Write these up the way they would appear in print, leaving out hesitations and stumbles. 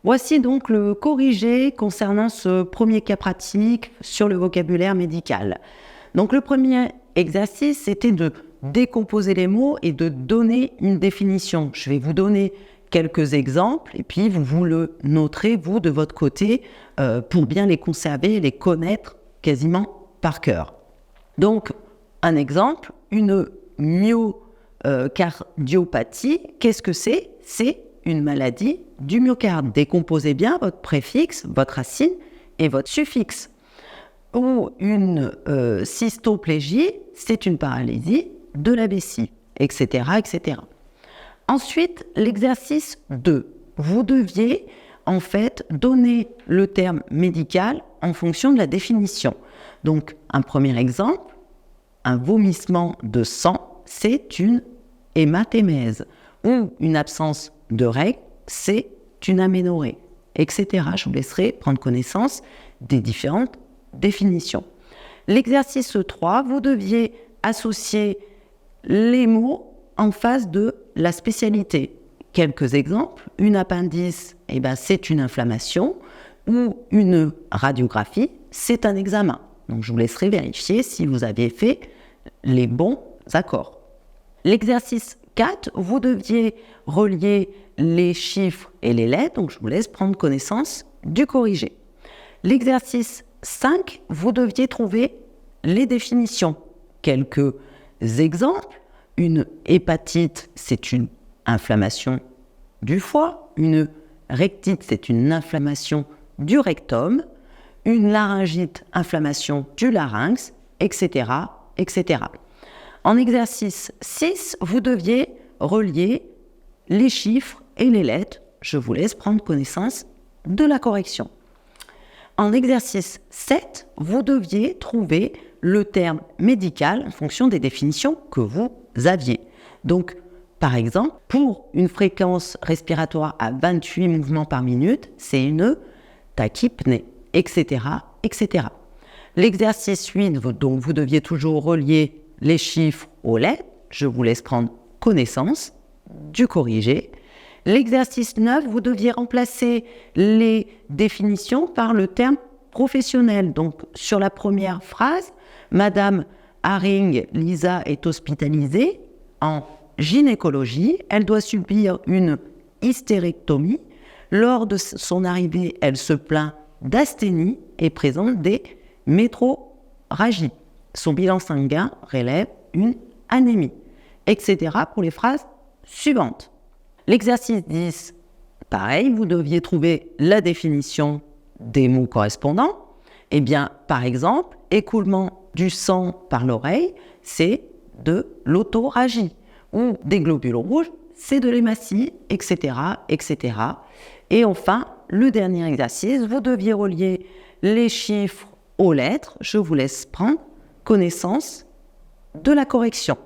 Voici donc le corrigé concernant ce premier cas pratique sur le vocabulaire médical. Donc le premier exercice, c'était de décomposer les mots et de donner une définition. Je vais vous donner quelques exemples et puis vous le noterez, vous, de votre côté, pour bien les conserver et les connaître quasiment par cœur. Donc, un exemple, une myocardiopathie, qu'est-ce que c'est ? C'est une maladie du myocarde. Décomposez bien votre préfixe, votre racine et votre suffixe. Ou une cystoplégie, c'est une paralysie de la vessie, etc., etc. Ensuite, l'exercice 2. Vous deviez en fait donner le terme médical en fonction de la définition. Donc, un premier exemple, un vomissement de sang, c'est une hématémèse. Ou une absence de règles, c'est une aménorrhée, etc. Je vous laisserai prendre connaissance des différentes définitions. L'exercice 3, vous deviez associer les mots en face de la spécialité. Quelques exemples, une appendice, c'est une inflammation, ou une radiographie, c'est un examen. Donc je vous laisserai vérifier si vous aviez fait les bons accords. L'exercice 4, vous deviez relier les chiffres et les lettres, donc je vous laisse prendre connaissance du corrigé. L'exercice 5, vous deviez trouver les définitions. Quelques exemples, une hépatite, c'est une inflammation du foie, une rectite, c'est une inflammation du rectum, une laryngite, inflammation du larynx, etc., etc. En exercice 6, vous deviez relier les chiffres et les lettres. Je vous laisse prendre connaissance de la correction. En exercice 7, vous deviez trouver le terme médical en fonction des définitions que vous aviez. Donc, par exemple, pour une fréquence respiratoire à 28 mouvements par minute, c'est une tachypnée, etc., etc. L'exercice 8, donc vous deviez toujours relier les chiffres aux lettres. Je vous laisse prendre connaissance du corrigé. L'exercice 9, vous deviez remplacer les définitions par le terme professionnel. Donc, sur la première phrase, Madame Haring, Lisa est hospitalisée en gynécologie. Elle doit subir une hystérectomie. Lors de son arrivée, elle se plaint d'asthénie et présente des métroragies. Son bilan sanguin relève une anémie, etc. pour les phrases suivantes. L'exercice 10, pareil, vous deviez trouver la définition des mots correspondants. Par exemple, écoulement du sang par l'oreille, c'est de l'autorragie. Ou des globules rouges, c'est de l'hématie, etc., etc. Et enfin, le dernier exercice, vous deviez relier les chiffres aux lettres. Je vous laisse prendre connaissance de la correction.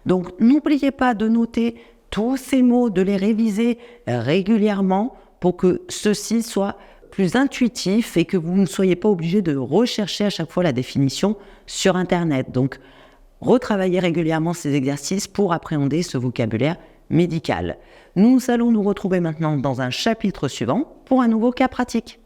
Donc, n'oubliez pas de noter tous ces mots, de les réviser régulièrement pour que ceci soit plus intuitif et que vous ne soyez pas obligé de rechercher à chaque fois la définition sur Internet. Donc, retravaillez régulièrement ces exercices pour appréhender ce vocabulaire médical. Nous allons nous retrouver maintenant dans un chapitre suivant pour un nouveau cas pratique.